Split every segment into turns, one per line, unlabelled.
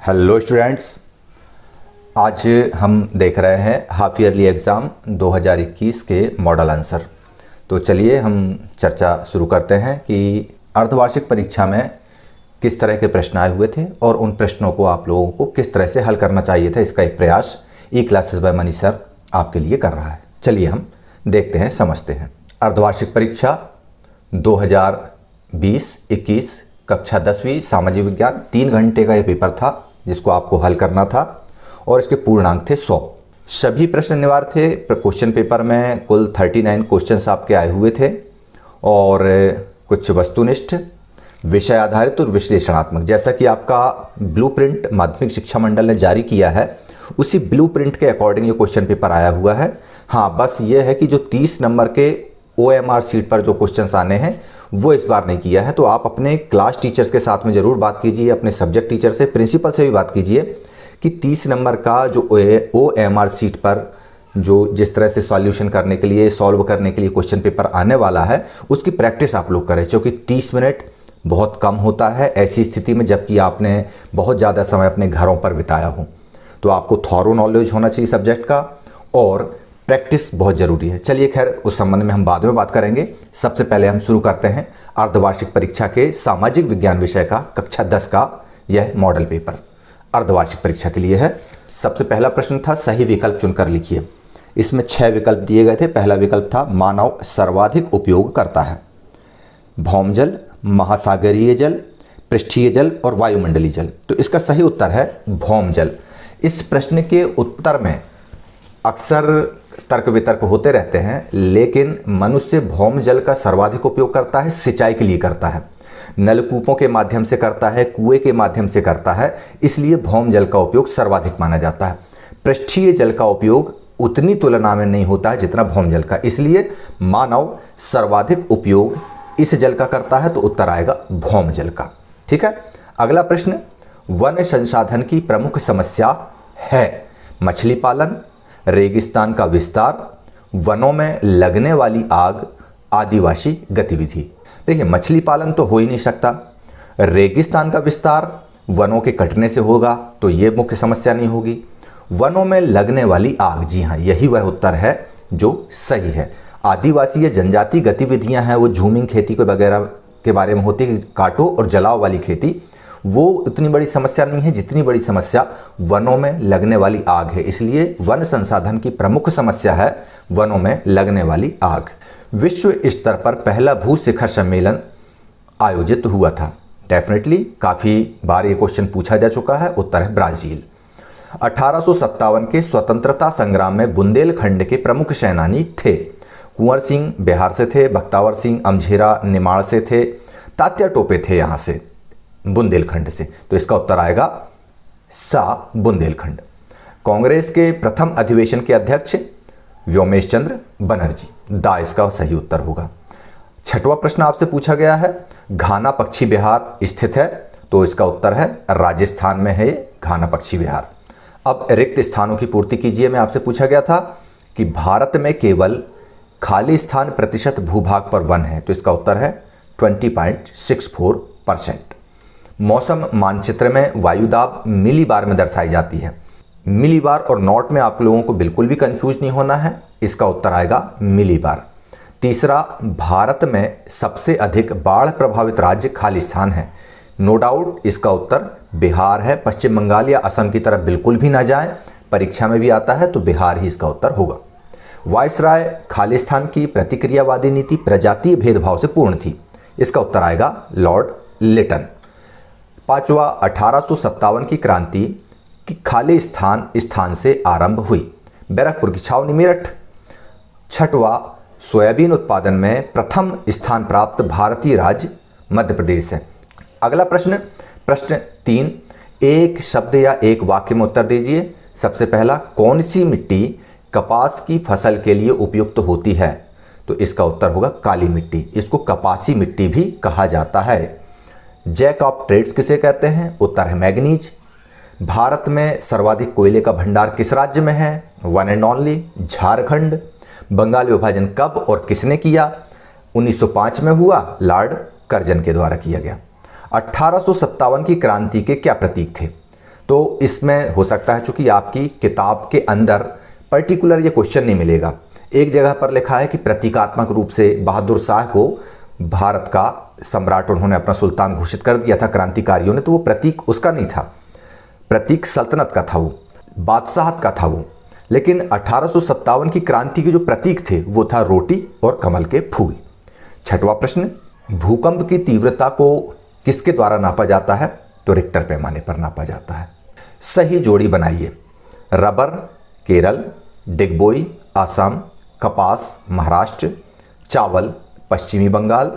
Hello students, आज हम देख रहे हैं हाफ ईयरली एग्ज़ाम 2021 के मॉडल आंसर। तो चलिए हम चर्चा शुरू करते हैं कि अर्धवार्षिक परीक्षा में किस तरह के प्रश्न आए हुए थे और उन प्रश्नों को आप लोगों को किस तरह से हल करना चाहिए था। इसका एक प्रयास ई क्लासेस बाय मनीष सर आपके लिए कर रहा है। चलिए हम देखते हैं, समझते हैं। अर्धवार्षिक परीक्षा 2020-21 कक्षा 10वीं सामाजिक विज्ञान 3 घंटे का ये पेपर था जिसको आपको हल करना था और इसके पूर्णांक थे 100। सभी प्रश्न निवार थे। क्वेश्चन पेपर में कुल 39 क्वेश्चंस आपके आए हुए थे और कुछ वस्तुनिष्ठ, विषय आधारित और विश्लेषणात्मक। जैसा कि आपका ब्लूप्रिंट माध्यमिक शिक्षा मंडल ने जारी किया है, उसी ब्लूप्रिंट के अकॉर्डिंग ये क्वेश्चन पेपर आया हुआ है। हाँ, बस ये है कि जो 30 नंबर के OMR सीट पर जो क्वेश्चंस आने हैं वो इस बार नहीं किया है। तो आप अपने क्लास टीचर्स के साथ में ज़रूर बात कीजिए, अपने सब्जेक्ट टीचर से, प्रिंसिपल से भी बात कीजिए कि 30 नंबर का जो OMR सीट पर जो जिस तरह से सॉल्यूशन करने के लिए, सॉल्व करने के लिए क्वेश्चन पेपर आने वाला है उसकी प्रैक्टिस आप लोग करें, क्योंकि 30 मिनट बहुत कम होता है ऐसी स्थिति में जबकि आपने बहुत ज़्यादा समय अपने घरों पर बिताया हो। तो आपको थॉरो नॉलेज होना चाहिए सब्जेक्ट का और प्रैक्टिस बहुत ज़रूरी है। चलिए खैर, उस संबंध में हम बाद में बात करेंगे। सबसे पहले हम शुरू करते हैं अर्धवार्षिक परीक्षा के सामाजिक विज्ञान विषय का कक्षा 10 का यह मॉडल पेपर अर्धवार्षिक परीक्षा के लिए है। सबसे पहला प्रश्न था, सही विकल्प चुनकर लिखिए। इसमें 6 विकल्प दिए गए थे। पहला विकल्प था, मानव सर्वाधिक उपयोग करता है भौम जल, महासागरीय जल, पृष्ठीय जल और वायुमंडलीय जल। तो इसका सही उत्तर है भौम जल। इस प्रश्न के उत्तर में अक्सर तर्क वितर्क होते रहते हैं, लेकिन मनुष्य भौम जल का सर्वाधिक उपयोग करता है, सिंचाई के लिए करता है, नलकूपों के माध्यम से करता है, कुएं के माध्यम से करता है, इसलिए भौम जल का उपयोग सर्वाधिक माना जाता है। पृष्ठीय जल का उपयोग उतनी तुलना में नहीं होता है जितना भौम जल का, इसलिए मानव सर्वाधिक उपयोग इस जल का करता है। तो उत्तर आएगा भौम जल का। ठीक है। अगला प्रश्न, वन संसाधन की प्रमुख समस्या है मछली पालन, रेगिस्तान का विस्तार, वनों में लगने वाली आग, आदिवासी गतिविधि। देखिए, मछली पालन तो हो ही नहीं सकता, रेगिस्तान का विस्तार वनों के कटने से होगा तो ये मुख्य समस्या नहीं होगी। वनों में लगने वाली आग, जी हाँ, यही वह उत्तर है जो सही है। आदिवासी या जनजाति गतिविधियां हैं वो झूमिंग खेती को वगैरह के बारे में होती है, काटो और जलाओ वाली खेती, वो इतनी बड़ी समस्या नहीं है जितनी बड़ी समस्या वनों में लगने वाली आग है। इसलिए वन संसाधन की प्रमुख समस्या है वनों में लगने वाली आग। विश्व स्तर पर पहला भू शिखर सम्मेलन आयोजित हुआ था। डेफिनेटली काफ़ी बार ये क्वेश्चन पूछा जा चुका है। उत्तर है ब्राज़ील। 1857 के स्वतंत्रता संग्राम में बुंदेलखंड के प्रमुख सेनानी थे। कुंवर सिंह बिहार से थे, बख्तावर सिंह अमझेरा निमाड़ से थे, तात्या टोपे थे यहाँ से बुंदेलखंड से। तो इसका उत्तर आएगा सा बुंदेलखंड। कांग्रेस के प्रथम अधिवेशन के अध्यक्ष व्योमेश चंद्र बनर्जी। दा इसका सही उत्तर होगा। 6वां प्रश्न आपसे पूछा गया है, घाना पक्षी विहार स्थित है। तो इसका उत्तर है राजस्थान में है घाना पक्षी विहार। अब रिक्त स्थानों की पूर्ति कीजिए। मैं आपसे पूछा गया था कि भारत में केवल खाली स्थान प्रतिशत भूभाग पर वन है। तो इसका उत्तर है 20.64%। मौसम मानचित्र में वायुदाब मिलीबार में दर्शाई जाती है। मिलीबार और नॉट में आप लोगों को बिल्कुल भी कंफ्यूज नहीं होना है। इसका उत्तर आएगा मिलीबार। तीसरा, भारत में सबसे अधिक बाढ़ प्रभावित राज्य खालिस्तान है। नो डाउट इसका उत्तर बिहार है। पश्चिम बंगाल या असम की तरफ बिल्कुल भी ना जाएं, परीक्षा में भी आता है तो बिहार ही इसका उत्तर होगा। वायसराय खालिस्तान की प्रतिक्रियावादी नीति प्रजातीय भेदभाव से पूर्ण थी। इसका उत्तर आएगा लॉर्ड लिटन। 5वां, 1857 की क्रांति की खाली स्थान से आरंभ हुई। बैरकपुर की छावनी मेरठ। 6वां, सोयाबीन उत्पादन में प्रथम स्थान प्राप्त भारतीय राज्य मध्य प्रदेश है। अगला प्रश्न 3, एक शब्द या एक वाक्य में उत्तर दीजिए। सबसे पहला, कौन सी मिट्टी कपास की फसल के लिए उपयुक्त होती है। तो इसका उत्तर होगा काली मिट्टी। इसको कपासी मिट्टी भी कहा जाता है। जैक ऑफ ट्रेड्स किसे कहते हैं। उत्तर है मैग्नीज। भारत में सर्वाधिक कोयले का भंडार किस राज्य में है। One and only Jharkhand. Bengal विभाजन कब और किसने किया। 1905 में हुआ, लॉर्ड कर्जन के द्वारा किया गया। 1857 की क्रांति के क्या प्रतीक थे। तो इसमें हो सकता है चूंकि आपकी किताब के अंदर पर्टिकुलर ये क्वेश्चन नहीं मिलेगा। एक जगह पर लिखा है कि प्रतीकात्मक रूप से बहादुर शाह को भारत का सम्राट उन्होंने अपना सुल्तान घोषित कर दिया था क्रांतिकारियों ने, तो वो प्रतीक उसका नहीं था, प्रतीक सल्तनत का था, वो बादशाहत का था वो। लेकिन 1857 की क्रांति के जो प्रतीक थे वो था रोटी और कमल के फूल। छठवां प्रश्न, भूकंप की तीव्रता को किसके द्वारा नापा जाता है? तो रिक्टर पैमाने पर नापा जाता है। सही जोड़ी बनाइए। रबर केरल, डिगबोई आसाम, कपास महाराष्ट्र, चावल पश्चिमी बंगाल,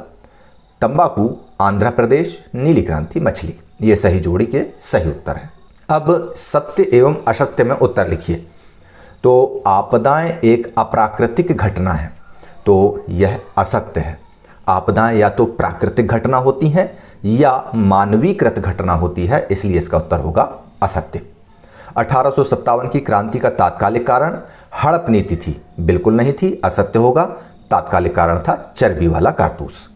तंबाकू आंध्र प्रदेश, नीली क्रांति मछली। ये सही जोड़ी के सही उत्तर हैं। अब सत्य एवं असत्य में उत्तर लिखिए। तो आपदाएं एक अप्राकृतिक घटना है, तो यह असत्य है। आपदाएं या तो प्राकृतिक घटना होती हैं या मानवीकृत घटना होती है, इसलिए इसका उत्तर होगा असत्य। 1857 की क्रांति का तात्कालिक कारण हड़प नीति थी, बिल्कुल नहीं थी, असत्य होगा। तात्कालिक कारण था चर्बी वाला कारतूस।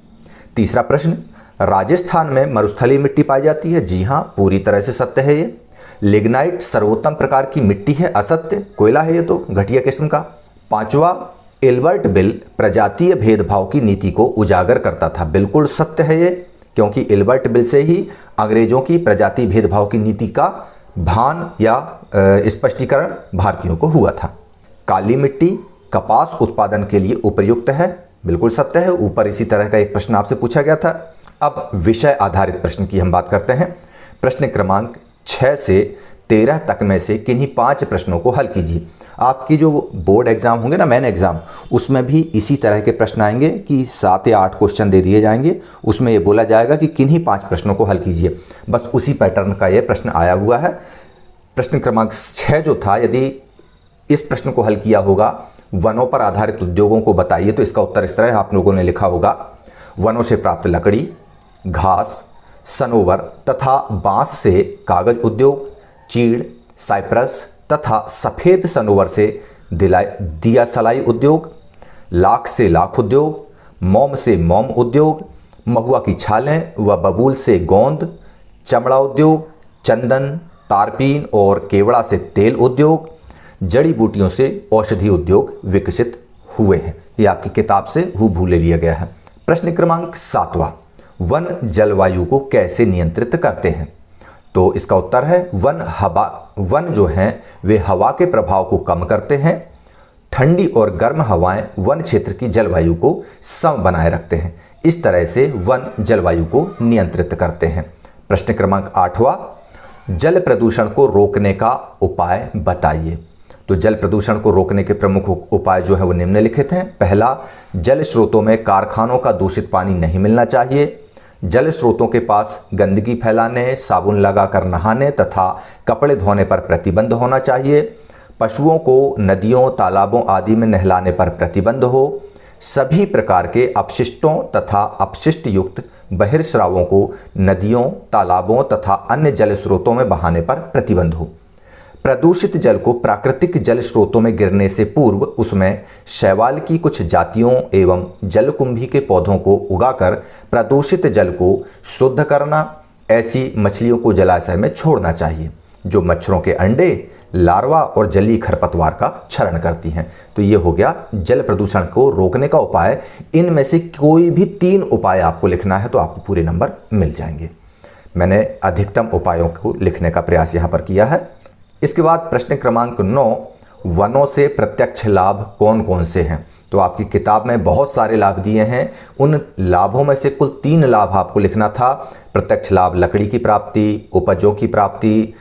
तीसरा प्रश्न, राजस्थान में मरुस्थलीय मिट्टी पाई जाती है? जी हां, पूरी तरह से सत्य है ये। लिग्नाइट सर्वोत्तम प्रकार की मिट्टी है? असत्य, कोयला है ये तो, घटिया किस्म का। पांचवा, एल्बर्ट बिल प्रजातीय भेदभाव की नीति को उजागर करता था? बिल्कुल सत्य है ये, क्योंकि एल्बर्ट बिल से ही अंग्रेजों की प्रजातीय भेदभाव की नीति का भान या स्पष्टीकरण भारतीयों को हुआ था। काली मिट्टी कपास उत्पादन के लिए उपयुक्त है? बिल्कुल सत्य है, ऊपर इसी तरह का एक प्रश्न आपसे पूछा गया था। अब विषय आधारित प्रश्न की हम बात करते हैं। प्रश्न क्रमांक 6 से 13 तक में से किन्हीं 5 प्रश्नों को हल कीजिए। आपकी जो बोर्ड एग्जाम होंगे ना, मेन एग्जाम, उसमें भी इसी तरह के प्रश्न आएंगे कि 7 या 8 क्वेश्चन दे दिए जाएंगे। उसमें ये बोला जाएगा कि किन्हीं 5 प्रश्नों को हल कीजिए। बस उसी पैटर्न का ये प्रश्न आया हुआ है। प्रश्न क्रमांक 6 जो था, यदि इस प्रश्न को हल किया होगा, वनों पर आधारित उद्योगों को बताइए, तो इसका उत्तर इस तरह आप लोगों ने लिखा होगा, वनों से प्राप्त लकड़ी, घास, सनोवर तथा बांस से कागज उद्योग, चीड़, साइप्रस तथा सफेद सनोवर से दिया सलाई उद्योग, लाख से लाख उद्योग, मोम से मोम उद्योग, महुआ की छालें व बबूल से गोंद, चमड़ा उद्योग, चंदन, तारपीन और केवड़ा से तेल उद्योग, जड़ी बूटियों से औषधि उद्योग विकसित हुए हैं। ये आपकी किताब से हूबहू ले लिया गया है। प्रश्न क्रमांक 7वां, वन जलवायु को कैसे नियंत्रित करते हैं? तो इसका उत्तर है वन जो हैं वे हवा के प्रभाव को कम करते हैं। ठंडी और गर्म हवाएं वन क्षेत्र की जलवायु को सम बनाए रखते हैं। इस तरह से वन जलवायु को नियंत्रित करते हैं। प्रश्न क्रमांक 8वां, जल प्रदूषण को रोकने का उपाय बताइए। तो जल प्रदूषण को रोकने के प्रमुख उपाय जो है वो निम्नलिखित हैं। पहला, जल स्रोतों में कारखानों का दूषित पानी नहीं मिलना चाहिए। जल स्रोतों के पास गंदगी फैलाने, साबुन लगाकर नहाने तथा कपड़े धोने पर प्रतिबंध होना चाहिए। पशुओं को नदियों, तालाबों आदि में नहलाने पर प्रतिबंध हो। सभी प्रकार के अपशिष्टों तथा अपशिष्ट युक्त बहिर्स्रावों को नदियों, तालाबों तथा अन्य जल स्रोतों में बहाने पर प्रतिबंध हो। प्रदूषित जल को प्राकृतिक जल स्रोतों में गिरने से पूर्व उसमें शैवाल की कुछ जातियों एवं जलकुंभी के पौधों को उगाकर प्रदूषित जल को शुद्ध करना। ऐसी मछलियों को जलाशय में छोड़ना चाहिए जो मच्छरों के अंडे, लार्वा और जलीय खरपतवार का क्षरण करती हैं। तो ये हो गया जल प्रदूषण को रोकने का उपाय। इनमें से कोई भी 3 उपाय आपको लिखना है तो आपको पूरे नंबर मिल जाएंगे। मैंने अधिकतम उपायों को लिखने का प्रयास यहाँ पर किया है। इसके बाद प्रश्न क्रमांक 9, वनों से प्रत्यक्ष लाभ कौन कौन से हैं? तो आपकी किताब में बहुत सारे लाभ दिए हैं। उन लाभों में से कुल 3 लाभ आपको लिखना था। प्रत्यक्ष लाभ लकड़ी की प्राप्ति, उपजों की प्राप्ति,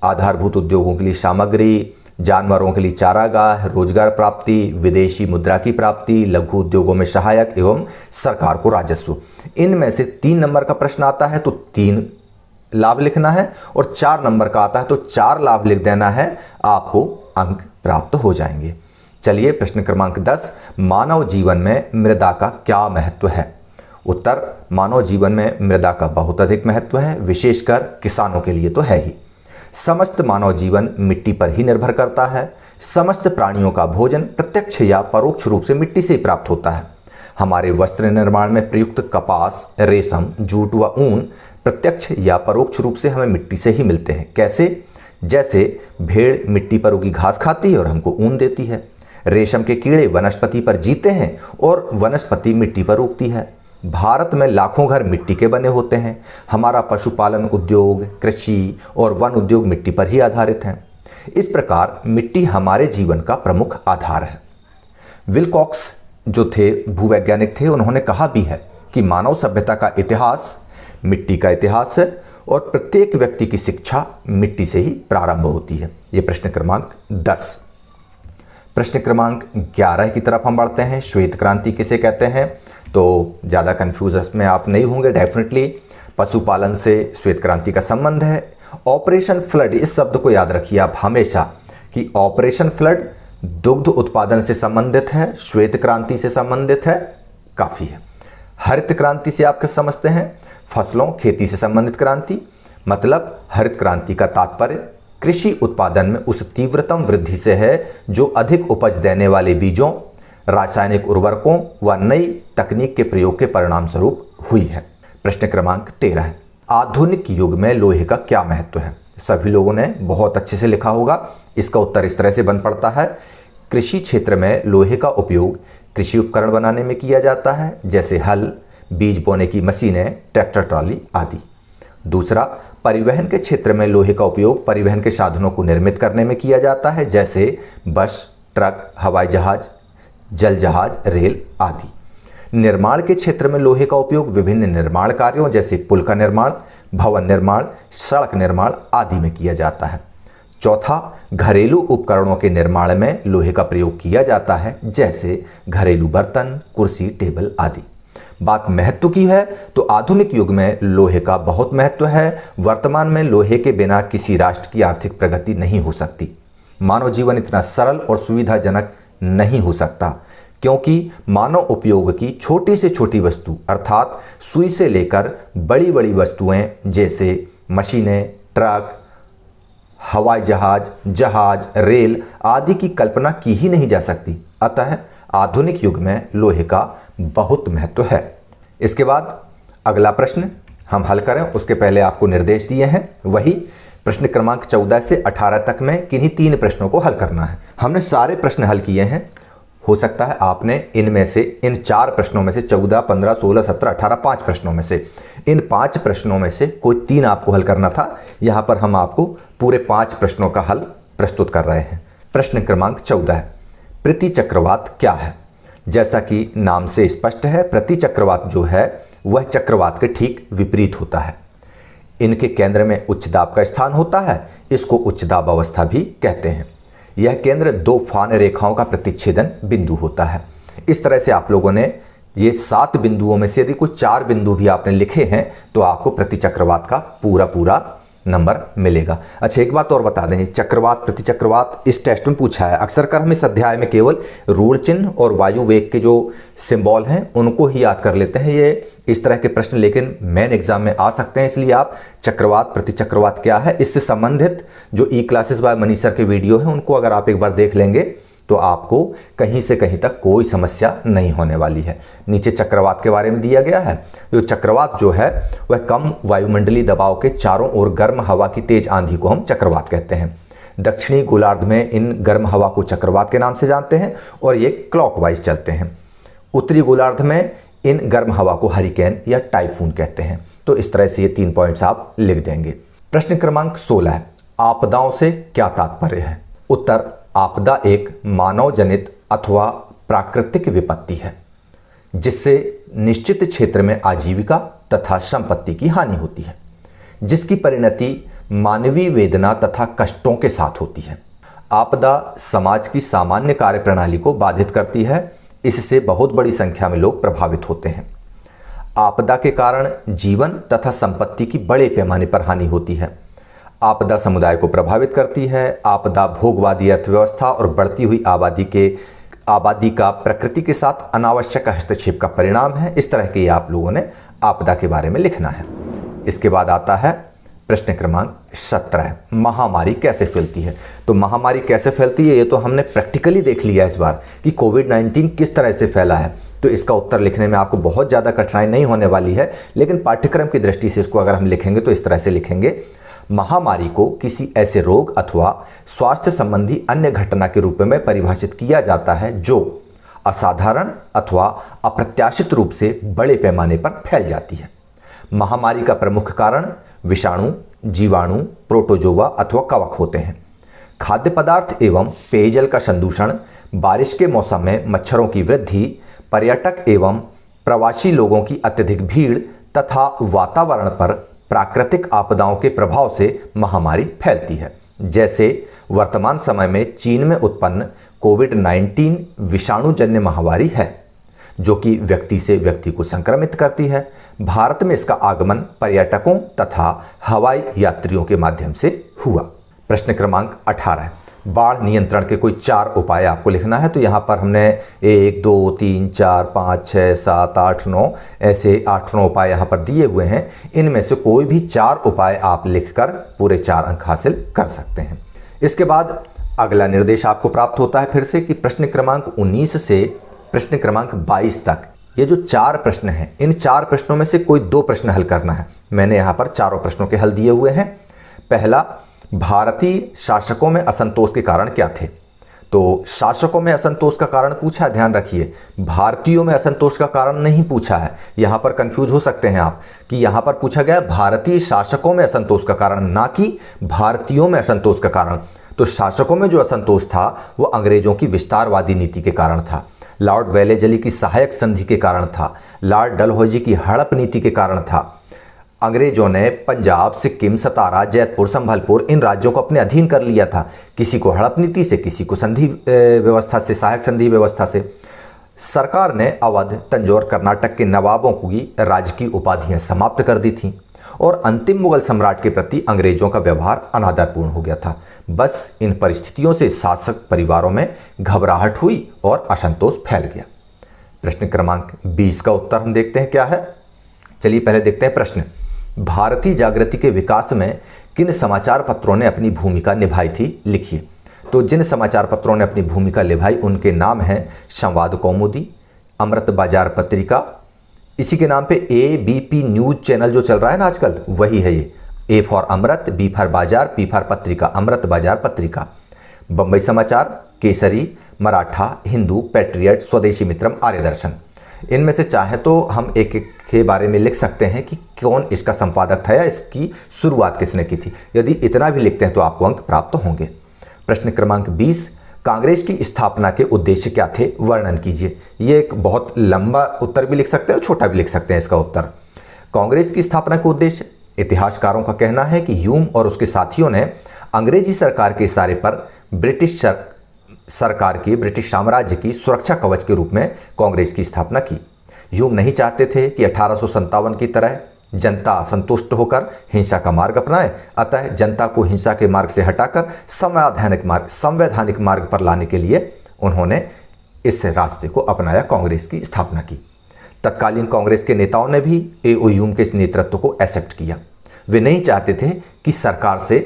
आधारभूत उद्योगों के लिए सामग्री, जानवरों के लिए चारागाह, रोजगार प्राप्ति, विदेशी मुद्रा की प्राप्ति, लघु उद्योगों में सहायक एवं सरकार को राजस्व। इनमें से 3 नंबर का प्रश्न आता है तो 3 लाभ लिखना है, और 4 नंबर का आता है तो 4 लाभ लिख देना है, आपको अंक प्राप्त हो जाएंगे। चलिए प्रश्न क्रमांक 10, मानव जीवन में मृदा का क्या महत्व है? उत्तर, मानव जीवन में मृदा का बहुत अधिक महत्व है, विशेषकर किसानों के लिए तो है ही। समस्त मानव जीवन मिट्टी पर ही निर्भर करता है। समस्त प्राणियों का भोजन प्रत्यक्ष या परोक्ष रूप से मिट्टी से प्राप्त होता है। हमारे वस्त्र निर्माण में प्रयुक्त कपास, रेशम, जूट व ऊन प्रत्यक्ष या परोक्ष रूप से हमें मिट्टी से ही मिलते हैं। कैसे? जैसे भेड़ मिट्टी पर उगी घास खाती है और हमको ऊन देती है। रेशम के कीड़े वनस्पति पर जीते हैं और वनस्पति मिट्टी पर उगती है। भारत में लाखों घर मिट्टी के बने होते हैं। हमारा पशुपालन उद्योग, कृषि और वन उद्योग मिट्टी पर ही आधारित हैं। इस प्रकार मिट्टी हमारे जीवन का प्रमुख आधार है। विलकॉक्स जो थे भूवैज्ञानिक थे, उन्होंने कहा भी है कि मानव सभ्यता का इतिहास मिट्टी का इतिहास है और प्रत्येक व्यक्ति की शिक्षा मिट्टी से ही प्रारंभ होती है। ये प्रश्न क्रमांक 10। प्रश्न क्रमांक 11 की तरफ हम बढ़ते हैं। श्वेत क्रांति किसे कहते हैं? तो ज़्यादा कन्फ्यूज में आप नहीं होंगे। डेफिनेटली पशुपालन से श्वेत क्रांति का संबंध है। ऑपरेशन फ्लड, इस शब्द को याद रखिए आप हमेशा कि ऑपरेशन फ्लड दुग्ध उत्पादन से संबंधित है, श्वेत क्रांति से संबंधित है, काफ़ी है। हरित क्रांति से आप क्या समझते हैं? फसलों खेती से संबंधित क्रांति। मतलब हरित क्रांति का तात्पर्य कृषि उत्पादन में उस तीव्रतम वृद्धि से है जो अधिक उपज देने वाले बीजों, रासायनिक उर्वरकों व नई तकनीक के प्रयोग के परिणाम स्वरूप हुई है। प्रश्न क्रमांक 13 है। आधुनिक युग में लोहे का क्या महत्व है? सभी लोगों ने बहुत अच्छे से लिखा होगा। इसका उत्तर इस तरह से बन पड़ता है। कृषि क्षेत्र में लोहे का उपयोग कृषि उपकरण बनाने में किया जाता है, जैसे हल, बीज बोने की मशीनें, ट्रैक्टर ट्रॉली आदि। दूसरा, परिवहन के क्षेत्र में लोहे का उपयोग परिवहन के साधनों को निर्मित करने में किया जाता है, जैसे बस, ट्रक, हवाई जहाज, जल जहाज, रेल आदि। निर्माण के क्षेत्र में लोहे का उपयोग विभिन्न निर्माण कार्यों जैसे पुल का निर्माण, भवन निर्माण, सड़क निर्माण आदि में किया जाता है। चौथा, घरेलू उपकरणों के निर्माण में लोहे का प्रयोग किया जाता है, जैसे घरेलू बर्तन, कुर्सी, टेबल आदि। बात महत्व की है तो आधुनिक युग में लोहे का बहुत महत्व है। वर्तमान में लोहे के बिना किसी राष्ट्र की आर्थिक प्रगति नहीं हो सकती। मानव जीवन इतना सरल और सुविधाजनक नहीं हो सकता, क्योंकि मानव उपयोग की छोटी से छोटी वस्तु अर्थात सुई से लेकर बड़ी बड़ी वस्तुएं जैसे मशीनें, ट्रक, हवाई जहाज, जहाज, रेल आदि की कल्पना की ही नहीं जा सकती। अतः आधुनिक युग में लोहे का बहुत महत्व है। इसके बाद अगला प्रश्न हम हल करें, उसके पहले आपको निर्देश दिए हैं। वही प्रश्न क्रमांक 14 से 18 तक में किन्हीं 3 प्रश्नों को हल करना है। हमने सारे प्रश्न हल किए हैं। हो सकता है आपने इनमें से इन 4 प्रश्नों में से 14, 15, 16, 17, 18 5 प्रश्नों में से इन 5 प्रश्नों में से कोई 3 आपको हल करना था। यहाँ पर हम आपको पूरे 5 प्रश्नों का हल प्रस्तुत कर रहे हैं। प्रश्न क्रमांक 14 है, प्रतिचक्रवात क्या है? जैसा कि नाम से स्पष्ट है, प्रतिचक्रवात जो है वह चक्रवात के ठीक विपरीत होता है। इनके केंद्र में उच्च दाब का स्थान होता है, इसको उच्च दाब अवस्था भी कहते हैं। यह केंद्र 2 फान रेखाओं का प्रतिच्छेदन बिंदु होता है। इस तरह से आप लोगों ने ये 7 बिंदुओं में से यदि कोई 4 बिंदु भी आपने लिखे हैं तो आपको प्रतिचक्रवात का पूरा नंबर मिलेगा। अच्छा, एक बात और बता दें, चक्रवात प्रतिचक्रवात इस टेस्ट में पूछा है। अक्सर कर हम इस अध्याय में केवल ऋण चिन्ह और वायु वेग के जो सिंबल हैं उनको ही याद कर लेते हैं। ये इस तरह के प्रश्न लेकिन मेन एग्जाम में आ सकते हैं, इसलिए आप चक्रवात प्रतिचक्रवात क्या है इससे संबंधित जो ई क्लासेस बाय मनीष सर के वीडियो हैं उनको अगर आप एक बार देख लेंगे तो आपको कहीं से कहीं तक कोई समस्या नहीं होने वाली है। नीचे चक्रवात के बारे में दिया गया है। जो चक्रवात जो है वह कम वायुमंडलीय दबाव के चारों ओर गर्म हवा की तेज आंधी को हम चक्रवात कहते हैं। दक्षिणी गोलार्ध में इन गर्म हवा को चक्रवात के नाम से जानते हैं और ये क्लॉकवाइज चलते हैं। उत्तरी गोलार्ध में इन गर्म हवा को हरिकेन या टाइफून कहते हैं। तो इस तरह से ये 3 पॉइंट्स आप लिख देंगे। प्रश्न क्रमांक 16 है, आपदाओं से क्या तात्पर्य है? उत्तर, आपदा एक मानव जनित अथवा प्राकृतिक विपत्ति है जिससे निश्चित क्षेत्र में आजीविका तथा संपत्ति की हानि होती है, जिसकी परिणति मानवीय वेदना तथा कष्टों के साथ होती है। आपदा समाज की सामान्य कार्यप्रणाली को बाधित करती है, इससे बहुत बड़ी संख्या में लोग प्रभावित होते हैं। आपदा के कारण जीवन तथा संपत्ति की बड़े पैमाने पर हानि होती है। आपदा समुदाय को प्रभावित करती है। आपदा भोगवादी अर्थव्यवस्था और बढ़ती हुई आबादी का प्रकृति के साथ अनावश्यक हस्तक्षेप का परिणाम है। इस तरह के आप लोगों ने आपदा के बारे में लिखना है। इसके बाद आता है प्रश्न क्रमांक 17, महामारी कैसे फैलती है? तो महामारी कैसे फैलती है ये तो हमने प्रैक्टिकली देख लिया इस बार कि कोविड-19 किस तरह से फैला है। तो इसका उत्तर लिखने में आपको बहुत ज़्यादा कठिनाई नहीं होने वाली है, लेकिन पाठ्यक्रम की दृष्टि से इसको अगर हम लिखेंगे तो इस तरह से लिखेंगे, महामारी को किसी ऐसे रोग अथवा स्वास्थ्य संबंधी अन्य घटना के रूप में परिभाषित किया जाता है जो असाधारण अथवा अप्रत्याशित रूप से बड़े पैमाने पर फैल जाती है। महामारी का प्रमुख कारण विषाणु, जीवाणु, प्रोटोजोआ अथवा कवक होते हैं। खाद्य पदार्थ एवं पेयजल का संदूषण, बारिश के मौसम में मच्छरों की वृद्धि, पर्यटक एवं प्रवासी लोगों की अत्यधिक भीड़ तथा वातावरण पर प्राकृतिक आपदाओं के प्रभाव से महामारी फैलती है। जैसे वर्तमान समय में चीन में उत्पन्न कोविड-19 विषाणुजन्य महामारी है जो कि व्यक्ति से व्यक्ति को संक्रमित करती है। भारत में इसका आगमन पर्यटकों तथा हवाई यात्रियों के माध्यम से हुआ। प्रश्न क्रमांक 18, बाढ़ नियंत्रण के कोई 4 उपाय आपको लिखना है। तो यहाँ पर हमने 1, 2, 3, 4, 5, 6, 7, 8, 9 ऐसे 8-9 उपाय यहाँ पर दिए हुए हैं। इनमें से कोई भी 4 उपाय आप लिखकर पूरे 4 अंक हासिल कर सकते हैं। इसके बाद अगला निर्देश आपको प्राप्त होता है फिर से कि प्रश्न क्रमांक 19 से प्रश्न क्रमांक 22 तक ये जो 4 प्रश्न हैं, इन 4 प्रश्नों में से कोई 2 प्रश्न हल करना है। मैंने यहाँ पर चारों प्रश्नों के हल दिए हुए हैं। पहला, भारतीय शासकों में असंतोष के कारण क्या थे। तो शासकों में असंतोष का कारण पूछा है, ध्यान रखिए, भारतीयों में असंतोष का कारण नहीं पूछा है। यहाँ पर कंफ्यूज हो सकते हैं आप कि यहाँ पर पूछा गया भारतीय शासकों में असंतोष का कारण, ना कि भारतीयों में असंतोष का कारण। तो शासकों में जो असंतोष था वो अंग्रेजों की विस्तारवादी नीति के कारण था, लॉर्ड वेलेजली की सहायक संधि के कारण था, लॉर्ड डलहौजी की हड़प नीति के कारण था। अंग्रेजों ने पंजाब, सिक्किम, सतारा, जयपुर, संभलपुर इन राज्यों को अपने अधीन कर लिया था, किसी को हड़प नीति से, किसी को संधि व्यवस्था से, सहायक संधि व्यवस्था से। सरकार ने अवध, तंजौर, कर्नाटक के नवाबों की राजकीय उपाधियां समाप्त कर दी थीं और अंतिम मुगल सम्राट के प्रति अंग्रेजों का व्यवहार अनादरपूर्ण हो गया था। बस इन परिस्थितियों से शासक परिवारों में घबराहट हुई और असंतोष फैल गया। प्रश्न क्रमांक 20 का उत्तर हम देखते हैं क्या है। चलिए पहले देखते हैं प्रश्न। भारतीय जागृति के विकास में किन समाचार पत्रों ने अपनी भूमिका निभाई थी, लिखिए। तो जिन समाचार पत्रों ने अपनी भूमिका निभाई उनके नाम हैं संवाद कौमुदी, अमृत बाजार पत्रिका, इसी के नाम पे ABP न्यूज चैनल जो चल रहा है ना आजकल, वही है ये। A for Amrit, B for Bazar, P for Patrika, Amrit बाजार पत्रिका। बंबई समाचार, केसरी, मराठा, हिंदू, पैट्रियट, स्वदेशी मित्रम, आर्य दर्शन। इनमें से चाहे तो हम एक एक के बारे में लिख सकते हैं कि कौन इसका संपादक था या इसकी शुरुआत किसने की थी। यदि इतना भी लिखते हैं तो आपको अंक प्राप्त होंगे। प्रश्न क्रमांक 20, कांग्रेस की स्थापना के उद्देश्य क्या थे, वर्णन कीजिए। ये एक बहुत लंबा उत्तर भी लिख सकते हैं और छोटा भी लिख सकते हैं इसका उत्तर। कांग्रेस की स्थापना के उद्देश्य, इतिहासकारों का कहना है कि ह्यूम और उसके साथियों ने अंग्रेजी सरकार के इशारे पर ब्रिटिश सरकार की, ब्रिटिश साम्राज्य की सुरक्षा कवच के रूप में कांग्रेस की स्थापना की। ह्यूम नहीं चाहते थे कि 1857 की तरह जनता असंतुष्ट होकर हिंसा का मार्ग अपनाए, अतः जनता को हिंसा के मार्ग से हटाकर संवैधानिक मार्ग पर लाने के लिए उन्होंने इस रास्ते को अपनाया, कांग्रेस की स्थापना की। तत्कालीन कांग्रेस के नेताओं ने भी A.O. ह्यूम के इस नेतृत्व को एक्सेप्ट किया। वे नहीं चाहते थे कि सरकार से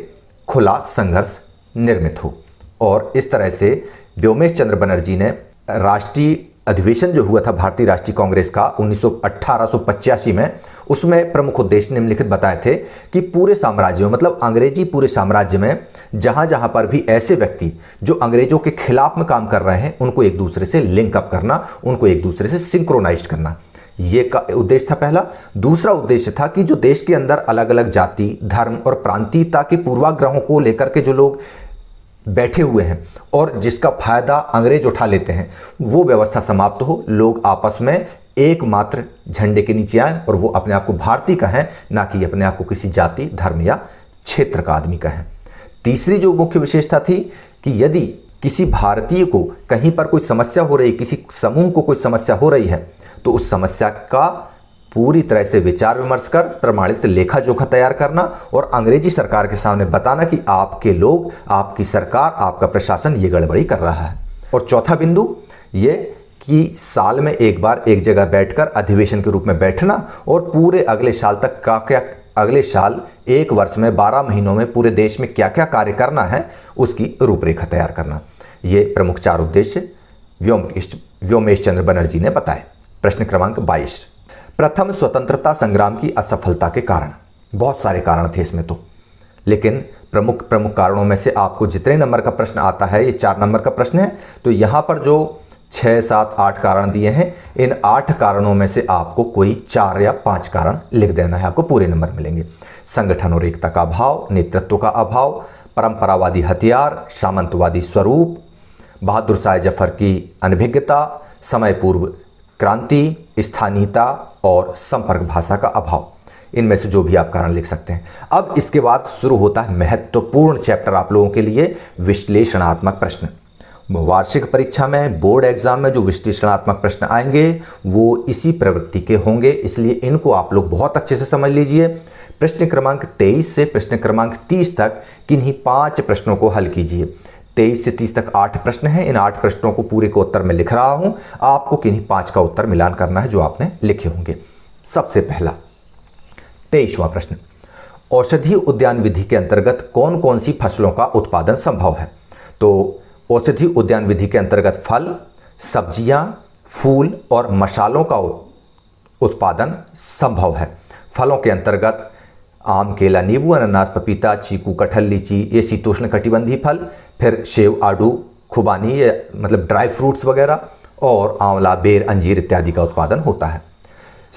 खुला संघर्ष निर्मित हो और इस तरह से व्योमेश चंद्र बनर्जी ने राष्ट्रीय अधिवेशन जो हुआ था भारतीय राष्ट्रीय कांग्रेस का 1885 में, उसमें प्रमुख उद्देश्य निम्नलिखित बताए थे कि पूरे साम्राज्य में, मतलब अंग्रेजी पूरे साम्राज्य में जहां जहां पर भी ऐसे व्यक्ति जो अंग्रेजों के खिलाफ में काम कर रहे हैं उनको एक दूसरे से लिंक अप करना, उनको एक दूसरे से सिंक्रोनाइज करना, ये का उद्देश्य था पहला। दूसरा उद्देश्य था कि जो देश के अंदर अलग अलग जाति, धर्म और प्रांतीयता के पूर्वाग्रहों को लेकर के जो लोग बैठे हुए हैं और जिसका फायदा अंग्रेज उठा लेते हैं, वो व्यवस्था समाप्त हो, लोग आपस में एकमात्र झंडे के नीचे आए और वो अपने आप को भारतीय कहें, ना कि अपने आप को किसी जाति, धर्म या क्षेत्र का आदमी कहें। तीसरी जो मुख्य विशेषता थी कि यदि किसी भारतीय को कहीं पर कोई समस्या हो रही, किसी समूह को कोई समस्या हो रही है, तो उस समस्या का पूरी तरह से विचार विमर्श कर प्रमाणित लेखा जोखा तैयार करना और अंग्रेजी सरकार के सामने बताना कि आपके लोग, आपकी सरकार, आपका प्रशासन ये गड़बड़ी कर रहा है। और चौथा बिंदु ये कि साल में एक बार एक जगह बैठकर अधिवेशन के रूप में बैठना और पूरे अगले साल तक अगले साल, एक वर्ष में 12 महीनों में पूरे देश में क्या क्या कार्य करना है उसकी रूपरेखा तैयार करना। ये प्रमुख 4 उद्देश्य व्योमेश चंद्र बनर्जी ने बताए। प्रश्न क्रमांक 22, प्रथम स्वतंत्रता संग्राम की असफलता के कारण। बहुत सारे कारण थे इसमें, तो लेकिन प्रमुख प्रमुख कारणों में से आपको जितने नंबर का प्रश्न आता है, ये 4 नंबर का प्रश्न है, तो यहाँ पर जो 6, 7, 8 कारण दिए हैं, इन 8 कारणों में से आपको कोई 4 या 5 कारण लिख देना है, आपको पूरे नंबर मिलेंगे। संगठन और एकता का अभाव, नेतृत्व का अभाव, परंपरावादी हथियार, सामंतवादी स्वरूप, बहादुर शाह जफर की अनभिज्ञता, समय पूर्व क्रांति, स्थानीयता और संपर्क भाषा का अभाव। इनमें से जो भी आप कारण लिख सकते हैं। अब इसके बाद शुरू होता है महत्वपूर्ण चैप्टर आप लोगों के लिए, विश्लेषणात्मक प्रश्न। वार्षिक परीक्षा में, बोर्ड एग्जाम में जो विश्लेषणात्मक प्रश्न आएंगे वो इसी प्रवृत्ति के होंगे, इसलिए इनको आप लोग बहुत अच्छे से समझ लीजिए। प्रश्न क्रमांक 23 से प्रश्न क्रमांक 30 तक किन्हीं 5 प्रश्नों को हल कीजिए। 23 से 30 तक 8 प्रश्न हैं, इन 8 प्रश्नों को पूरे को उत्तर में लिख रहा हूं, आपको किन्हीं 5 का उत्तर मिलान करना है जो आपने लिखे होंगे। सबसे पहला 23वां प्रश्न, औषधीय उद्यान विधि के अंतर्गत कौन कौन सी फसलों का उत्पादन संभव है? तो औषधीय उद्यान विधि के अंतर्गत फल, सब्जियां, फूल और मसालों का उत्पादन संभव है। फलों के अंतर्गत आम, केला, नींबू, अनानास, पपीता, चीकू, कटहल, लीची, ये शीतोष्ण कटिबंधीय फल, फिर सेव, आड़ू, खुबानी, ये मतलब ड्राई फ्रूट्स वगैरह, और आंवला, बेर, अंजीर इत्यादि का उत्पादन होता है।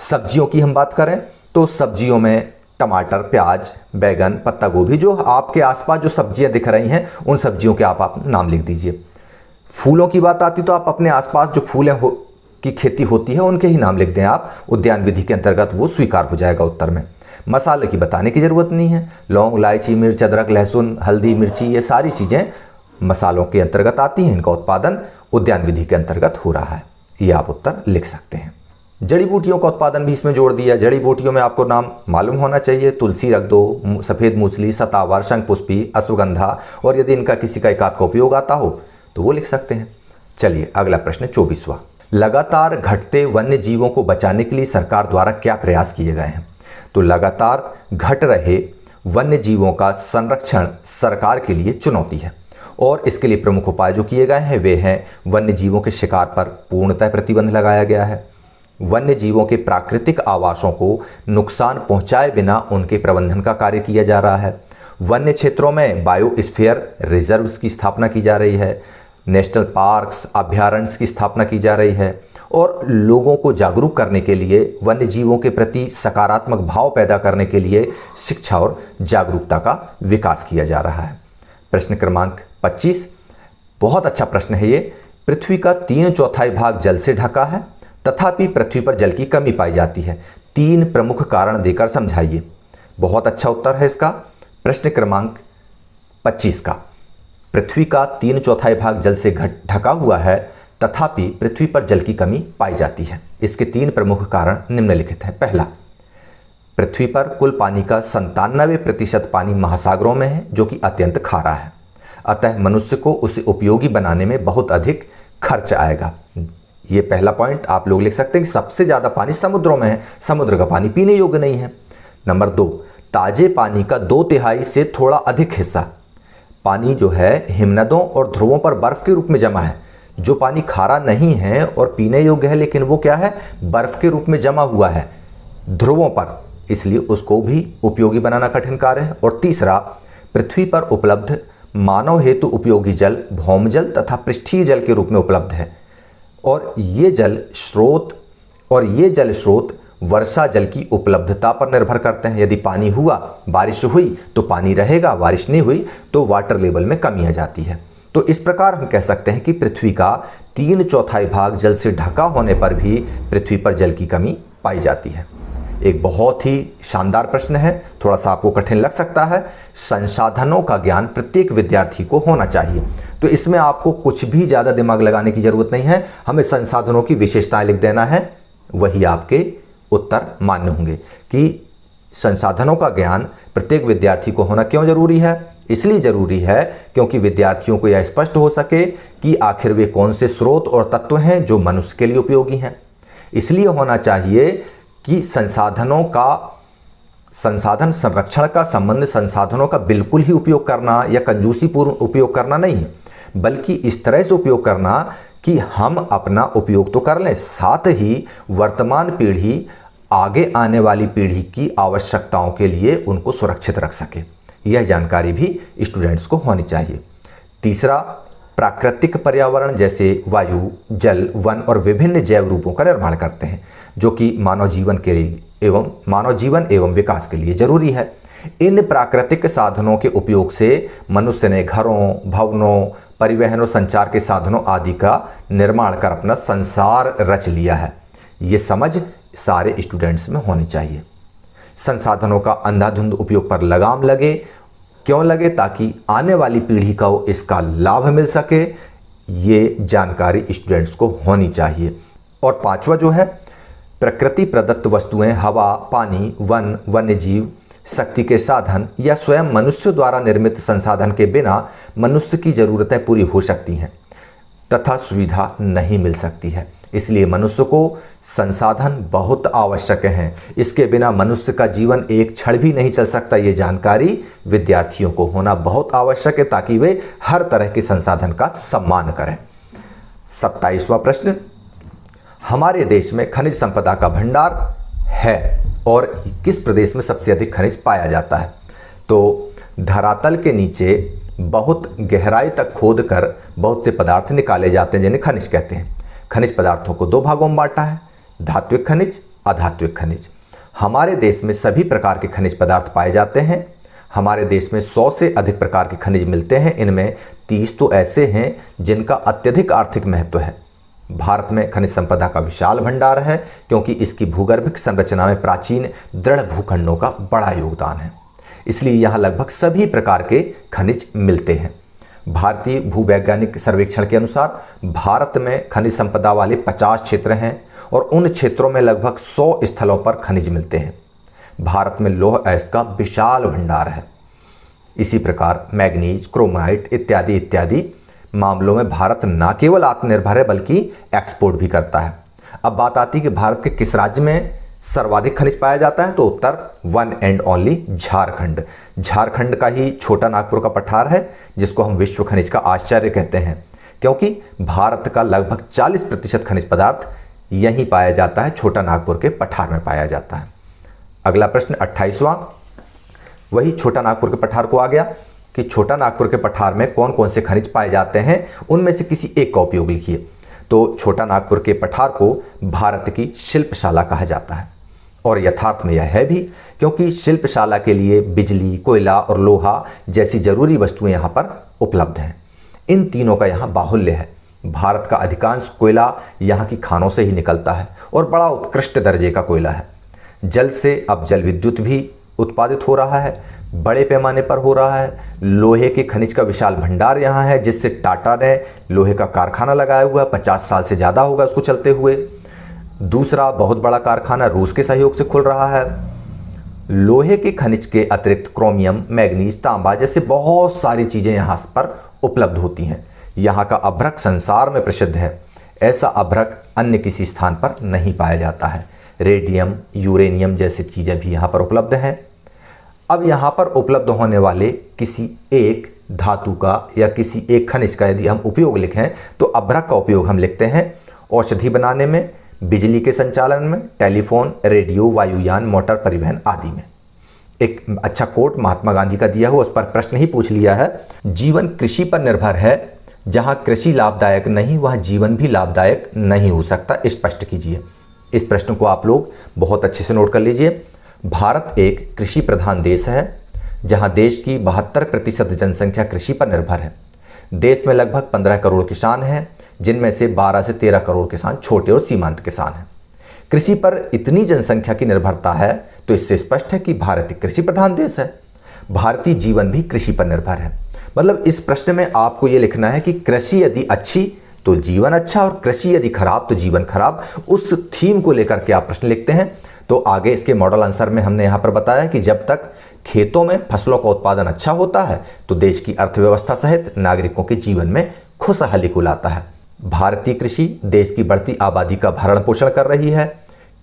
सब्जियों की हम बात करें तो सब्जियों में टमाटर, प्याज, बैगन, पत्ता गोभी, जो आपके आसपास जो सब्जियां दिख रही हैं उन सब्जियों के आप नाम लिख दीजिए। फूलों की बात आती तो आप अपने आसपास जो फूलें की खेती होती है उनके ही नाम लिख दें आप, उद्यान विधि के अंतर्गत वो स्वीकार हो जाएगा उत्तर में। मसाले की बताने की ज़रूरत नहीं है, लौंग, इलायची, मिर्च, अदरक, लहसुन, हल्दी, मिर्ची, ये सारी चीज़ें मसालों के अंतर्गत आती हैं, इनका उत्पादन उद्यान विधि के अंतर्गत हो रहा है, ये आप उत्तर लिख सकते हैं। जड़ी बूटियों का उत्पादन भी इसमें जोड़ दिया। जड़ी बूटियों में आपको नाम मालूम होना चाहिए, तुलसी रख दो, सफ़ेद मूसली, सतावर, शंखपुष्पी, अश्वगंधा, और यदि इनका किसी का एकाध का उपयोग आता हो तो वो लिख सकते हैं। चलिए अगला प्रश्न 24वां, लगातार घटते वन्य जीवों को बचाने के लिए सरकार द्वारा क्या प्रयास किए गए हैं? तो लगातार घट रहे वन्य जीवों का संरक्षण सरकार के लिए चुनौती है, और इसके लिए प्रमुख उपाय जो किए गए हैं वे हैं, वन्य जीवों के शिकार पर पूर्णतः प्रतिबंध लगाया गया है, वन्य जीवों के प्राकृतिक आवासों को नुकसान पहुंचाए बिना उनके प्रबंधन का कार्य किया जा रहा है, वन्य क्षेत्रों में बायोस्फीयर रिजर्व्स की स्थापना की जा रही है, नेशनल पार्क्स, अभयारण्य की स्थापना की जा रही है, और लोगों को जागरूक करने के लिए, वन्य जीवों के प्रति सकारात्मक भाव पैदा करने के लिए शिक्षा और जागरूकता का विकास किया जा रहा है। प्रश्न क्रमांक 25, बहुत अच्छा प्रश्न है ये। पृथ्वी का 3/4 भाग जल से ढका है, तथापि पृथ्वी पर जल की कमी पाई जाती है। 3 प्रमुख कारण देकर समझाइए। बहुत अच्छा उत्तर है इसका प्रश्न क्रमांक 25 का। पृथ्वी का 3/4 भाग जल से ढका हुआ है, तथापि पृथ्वी पर जल की कमी पाई जाती है। इसके 3 प्रमुख कारण निम्नलिखित हैं। पहला, पृथ्वी पर कुल पानी का 97% पानी महासागरों में है, जो कि अत्यंत खारा है, अतः मनुष्य को उसे उपयोगी बनाने में बहुत अधिक खर्च आएगा। ये पहला पॉइंट आप लोग लिख सकते हैं कि सबसे ज़्यादा पानी समुद्रों में है, समुद्र का पानी पीने योग्य नहीं है। नंबर 2, ताजे पानी का 2/3 से थोड़ा अधिक हिस्सा पानी जो है हिमनदों और ध्रुवों पर बर्फ के रूप में जमा है। जो पानी खारा नहीं है और पीने योग्य है, लेकिन वो क्या है, बर्फ के रूप में जमा हुआ है ध्रुवों पर, इसलिए उसको भी उपयोगी बनाना कठिन कार्य है। और तीसरा, पृथ्वी पर उपलब्ध मानव हेतु उपयोगी जल भौम जल तथा पृष्ठीय जल के रूप में उपलब्ध है, और ये जल स्रोत वर्षा जल की उपलब्धता पर निर्भर करते हैं। यदि पानी हुआ, बारिश हुई तो पानी रहेगा, बारिश नहीं हुई तो वाटर लेवल में कमी आ जाती है। तो इस प्रकार हम कह सकते हैं कि पृथ्वी का 3/4 भाग जल से ढका होने पर भी पृथ्वी पर जल की कमी पाई जाती है। एक बहुत ही शानदार प्रश्न है, थोड़ा सा आपको कठिन लग सकता है। संसाधनों का ज्ञान प्रत्येक विद्यार्थी को होना चाहिए। तो इसमें आपको कुछ भी ज़्यादा दिमाग लगाने की ज़रूरत नहीं है, हमें संसाधनों की विशेषताएं लिख देना है, वही आपके उत्तर मान्य होंगे। कि संसाधनों का ज्ञान प्रत्येक विद्यार्थी को होना क्यों जरूरी है? इसलिए जरूरी है क्योंकि विद्यार्थियों को यह स्पष्ट हो सके कि आखिर वे कौन से स्रोत और तत्व हैं जो मनुष्य के लिए उपयोगी हैं। इसलिए होना चाहिए कि संसाधन संरक्षण का संबंध संसाधनों का बिल्कुल ही उपयोग करना या कंजूसी पूर्ण उपयोग करना नहीं है, बल्कि इस तरह से उपयोग करना कि हम अपना उपयोग तो कर लें, साथ ही वर्तमान पीढ़ी आगे आने वाली पीढ़ी की आवश्यकताओं के लिए उनको सुरक्षित रख सके। यह जानकारी भी स्टूडेंट्स को होनी चाहिए। तीसरा, प्राकृतिक पर्यावरण जैसे वायु, जल, वन और विभिन्न जैव रूपों का निर्माण करते हैं, जो कि मानव जीवन एवं विकास के लिए जरूरी है। इन प्राकृतिक साधनों के उपयोग से मनुष्य ने घरों, भवनों, परिवहन और संचार के साधनों आदि का निर्माण कर अपना संसार रच लिया है। ये समझ सारे स्टूडेंट्स में होनी चाहिए। संसाधनों का अंधाधुंध उपयोग पर लगाम लगे। क्यों लगे? ताकि आने वाली पीढ़ी को इसका लाभ मिल सके। ये जानकारी स्टूडेंट्स को होनी चाहिए। और पांचवा जो है, प्रकृति प्रदत्त वस्तुएं, हवा, पानी, वन, वन्यजीव, शक्ति के साधन या स्वयं मनुष्य द्वारा निर्मित संसाधन के बिना मनुष्य की जरूरतें पूरी हो सकती हैं तथा सुविधा नहीं मिल सकती है। इसलिए मनुष्य को संसाधन बहुत आवश्यक हैं। इसके बिना मनुष्य का जीवन एक क्षण भी नहीं चल सकता। ये जानकारी विद्यार्थियों को होना बहुत आवश्यक है ताकि वे हर तरह के संसाधन का सम्मान करें। 27वां प्रश्न, हमारे देश में खनिज संपदा का भंडार है और किस प्रदेश में सबसे अधिक खनिज पाया जाता है? तो धरातल के नीचे बहुत गहराई तक खोदकर बहुत से पदार्थ निकाले जाते हैं जिन्हें खनिज कहते हैं। खनिज पदार्थों को दो भागों में बांटा है, धात्विक खनिज, अधात्विक खनिज। हमारे देश में सभी प्रकार के खनिज पदार्थ पाए जाते हैं। हमारे देश में 100 से अधिक प्रकार के खनिज मिलते हैं। इनमें 30 तो ऐसे हैं जिनका अत्यधिक आर्थिक महत्व है। भारत में खनिज संपदा का विशाल भंडार है क्योंकि इसकी भूगर्भिक संरचना में प्राचीन दृढ़ भूखंडों का बड़ा योगदान है। इसलिए यहाँ लगभग सभी प्रकार के खनिज मिलते हैं। भारतीय भूवैज्ञानिक सर्वेक्षण के अनुसार भारत में खनिज संपदा वाले 50 क्षेत्र हैं और उन क्षेत्रों में लगभग 100 स्थलों पर खनिज मिलते हैं। भारत में लौह अयस्क का विशाल भंडार है। इसी प्रकार मैग्नीज, क्रोमाइट इत्यादि इत्यादि मामलों में भारत न केवल आत्मनिर्भर है बल्कि एक्सपोर्ट भी करता है। अब बात आती है कि भारत के किस राज्य में सर्वाधिक खनिज पाया जाता है? तो उत्तर one and only Jharkhand. Jharkhand का ही छोटा नागपुर का पठार है जिसको हम विश्व खनिज का आश्चर्य कहते हैं, क्योंकि भारत का लगभग 40% खनिज पदार्थ यहीं पाया जाता है, छोटा नागपुर के पठार में पाया जाता है। अगला प्रश्न 28वां, वही छोटा नागपुर के पठार को आ गया कि छोटा नागपुर के पठार में कौन कौन से खनिज पाए जाते हैं, उनमें से किसी एक का उपयोग लिखिए। तो छोटा नागपुर के पठार को भारत की शिल्पशाला कहा जाता है और यथार्थ में यह है भी, क्योंकि शिल्पशाला के लिए बिजली, कोयला और लोहा जैसी जरूरी वस्तुएं यहाँ पर उपलब्ध हैं। इन तीनों का यहाँ बाहुल्य है। भारत का अधिकांश कोयला यहाँ की खानों से ही निकलता है और बड़ा उत्कृष्ट दर्जे का कोयला है। जल से अब जल विद्युत भी उत्पादित हो रहा है, बड़े पैमाने पर हो रहा है। लोहे के खनिज का विशाल भंडार यहाँ है, जिससे टाटा ने लोहे का कारखाना लगाया हुआ है। 50 साल से ज़्यादा होगा उसको चलते हुए। दूसरा बहुत बड़ा कारखाना रूस के सहयोग से खुल रहा है। लोहे के खनिज के अतिरिक्त क्रोमियम, मैग्नीज, तांबा जैसे बहुत सारी चीज़ें यहाँ पर उपलब्ध होती हैं। यहाँ का अभ्रक संसार में प्रसिद्ध है। ऐसा अभ्रक अन्य किसी स्थान पर नहीं पाया जाता है। रेडियम, यूरेनियम जैसी चीज़ें भी यहाँ पर उपलब्ध हैं। अब यहाँ पर उपलब्ध होने वाले किसी एक धातु का या किसी एक खनिज का यदि हम उपयोग लिखें तो अभ्रक का उपयोग हम लिखते हैं औषधि बनाने में, बिजली के संचालन में, टेलीफोन, रेडियो, वायुयान, मोटर परिवहन आदि में। एक अच्छा कोट महात्मा गांधी का दिया हुआ, उस पर प्रश्न ही पूछ लिया है, जीवन कृषि पर निर्भर है, जहाँ कृषि लाभदायक नहीं वहाँ जीवन भी लाभदायक नहीं हो सकता, स्पष्ट कीजिए। इस प्रश्न को आप लोग बहुत अच्छे से नोट कर लीजिए। भारत एक कृषि प्रधान देश है जहां देश की 72% जनसंख्या कृषि पर निर्भर है। देश में लगभग 15 करोड़ किसान हैं, जिनमें से 12 से 13 करोड़ किसान छोटे और सीमांत किसान हैं। कृषि पर इतनी जनसंख्या की निर्भरता है तो इससे स्पष्ट है कि भारत एक कृषि प्रधान देश है। भारतीय जीवन भी कृषि पर निर्भर है। मतलब इस प्रश्न में आपको ये लिखना है कि कृषि यदि अच्छी तो जीवन अच्छा और कृषि यदि खराब तो जीवन खराब। उस थीम को लेकर के आप प्रश्न लिखते हैं। तो आगे इसके मॉडल आंसर में हमने यहाँ पर बताया कि जब तक खेतों में फसलों का उत्पादन अच्छा होता है तो देश की अर्थव्यवस्था सहित नागरिकों के जीवन में खुशहाली को लाता है। भारतीय कृषि देश की बढ़ती आबादी का भरण पोषण कर रही है।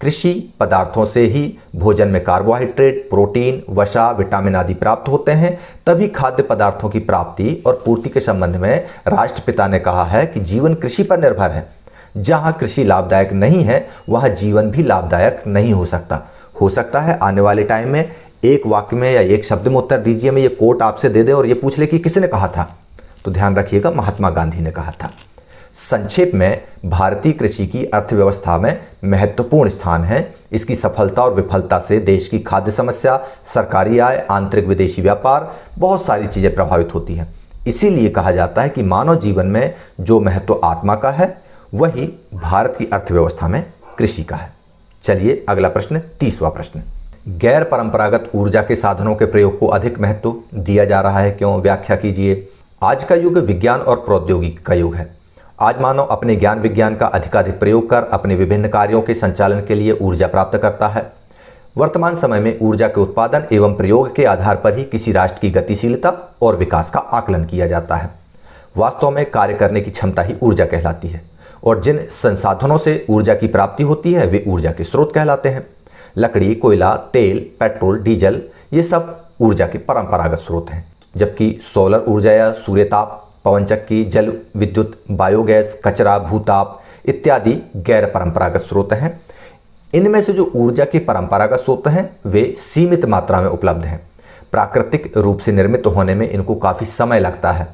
कृषि पदार्थों से ही भोजन में कार्बोहाइड्रेट, प्रोटीन, वसा, विटामिन आदि प्राप्त होते हैं। तभी खाद्य पदार्थों की प्राप्ति और पूर्ति के संबंध में राष्ट्रपिता ने कहा है कि जीवन कृषि पर निर्भर है। जहां कृषि लाभदायक नहीं है वहां जीवन भी लाभदायक नहीं हो सकता। हो सकता है आने वाले टाइम में एक वाक्य में या एक शब्द में उत्तर दीजिए, मैं ये कोट आपसे दे दें और ये पूछ ले कि किसने कहा था, तो ध्यान रखिएगा महात्मा गांधी ने कहा था। संक्षेप में, भारतीय कृषि की अर्थव्यवस्था में महत्वपूर्ण स्थान है। इसकी सफलता और विफलता से देश की खाद्य समस्या, सरकारी आय, आंतरिक विदेशी व्यापार, बहुत सारी चीजें प्रभावित होती हैं। इसीलिए कहा जाता है कि मानव जीवन में जो महत्व आत्मा का है वही भारत की अर्थव्यवस्था में कृषि का है। चलिए अगला प्रश्न, 30वां प्रश्न। गैर परंपरागत ऊर्जा के साधनों के प्रयोग को अधिक महत्व दिया जा रहा है, क्यों? व्याख्या कीजिए। आज का युग विज्ञान और प्रौद्योगिकी का युग है। आज मानव अपने ज्ञान विज्ञान का अधिकाधिक प्रयोग कर अपने विभिन्न कार्यों के संचालन के लिए ऊर्जा प्राप्त करता है। वर्तमान समय में ऊर्जा के उत्पादन एवं प्रयोग के आधार पर ही किसी राष्ट्र की गतिशीलता और विकास का आकलन किया जाता है। वास्तव में कार्य करने की क्षमता ही ऊर्जा कहलाती है और जिन संसाधनों से ऊर्जा की प्राप्ति होती है वे ऊर्जा के स्रोत कहलाते हैं। लकड़ी, कोयला, तेल, पेट्रोल, डीजल ये सब ऊर्जा के परंपरागत स्रोत हैं, जबकि सोलर ऊर्जा या सूर्यताप, पवन चक्की, जल विद्युत, बायोगैस, कचरा, भूताप इत्यादि गैर परंपरागत स्रोत हैं। इनमें से जो ऊर्जा के परंपरागत स्रोत हैं वे सीमित मात्रा में उपलब्ध हैं। प्राकृतिक रूप से निर्मित होने में इनको काफ़ी समय लगता है।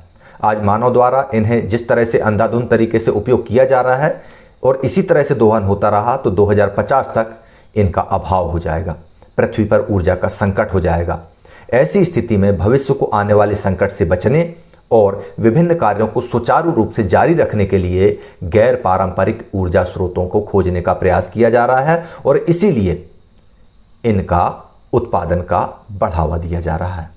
आज मानव द्वारा इन्हें जिस तरह से अंधाधुंध तरीके से उपयोग किया जा रहा है और इसी तरह से दोहन होता रहा तो 2050 तक इनका अभाव हो जाएगा। पृथ्वी पर ऊर्जा का संकट हो जाएगा। ऐसी स्थिति में भविष्य को आने वाले संकट से बचने और विभिन्न कार्यों को सुचारू रूप से जारी रखने के लिए गैर पारंपरिक ऊर्जा स्रोतों को खोजने का प्रयास किया जा रहा है और इसीलिए इनका उत्पादन का बढ़ावा दिया जा रहा है।